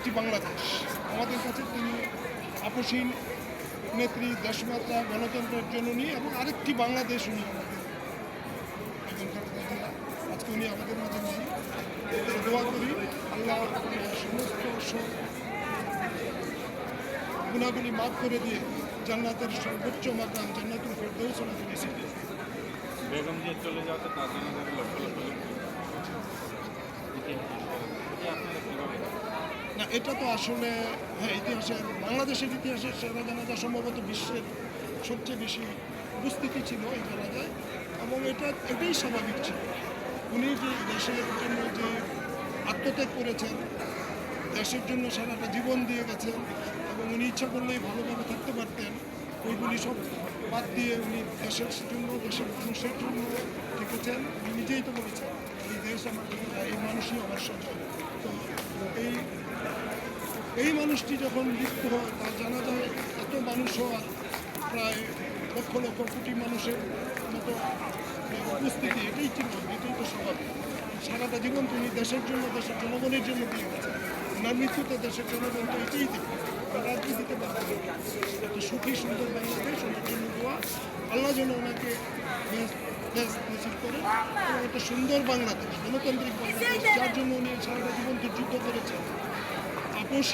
আরেকটি বাংলাদেশ। আমাদের কাছে তিনি আপসীন নেত্রী, দেশমাতা, গণতন্ত্রের জননী এবং আরেকটি বাংলাদেশ উনি আমাদের বেগম খালেদা জিয়া। আজকে উনি আমাদের মাঝে নেই। দোয়া করি আল্লাহ সমস্ত গুণাগুলি মাফ করে দিয়ে জান্নাতের সর্বোচ্চ মাকাম জান্নাতুল ফেরদৌস ওনাকে নসিব করুন। বেগম জিয়া চলে যাওয়াতে তার জন্য লক্ষ লক্ষ লোক আপনারা কীভাবে না, এটা তো আসলে হ্যাঁ ইতিহাসের বাংলাদেশের ইতিহাসের সেরা জানাজা সম্ভবত বিশ্বের সবচেয়ে বেশি উপস্থিতি ছিল এই জানাজায় এবং এটাই স্বাভাবিক ছিল। উনি যে দেশের জন্য যে আত্মত্যাগ করেছেন, দেশের জন্য সারাটা জীবন দিয়ে গেছেন এবং উনি ইচ্ছা করলেই ভালোভাবে থাকতে পারতেন, ওইগুলি সব বাদ দিয়ে উনি দেশের জন্য, দেশের মানুষের জন্য থেকেছেন। উনি নিজেই তো বলেছেন এই দেশ আমার জন্য, এই মানুষই আমার সন্তান। তো এই মানুষটি যখন মৃত্যু হয় তার জানা যায় এত মানুষ হওয়ার প্রায় লক্ষ লক্ষ কোটি মানুষের মতো উপস্থিতি, এটাই ছিল, এটাই তো স্বাভাবিক। সারাটা জীবন তিনি দেশের জন্য, দেশের জনগণের জন্য দিয়ে গেছেন। ওনার মৃত্যুতে দেশের জনগণ তো এটাই দেবে, রাজনীতিতে পারবে একটা সুখী সুন্দর বাংলাদেশ ওনার জন্য দোয়া। আল্লাহ যেন ওনাকে দেশ নসিব করে এবং একটা সুন্দর বাংলাদেশ, গণতান্ত্রিক বাংলাদেশ, যার জন্য উনি সারাটা জীবন যুদ্ধ করেছেন। আপোষ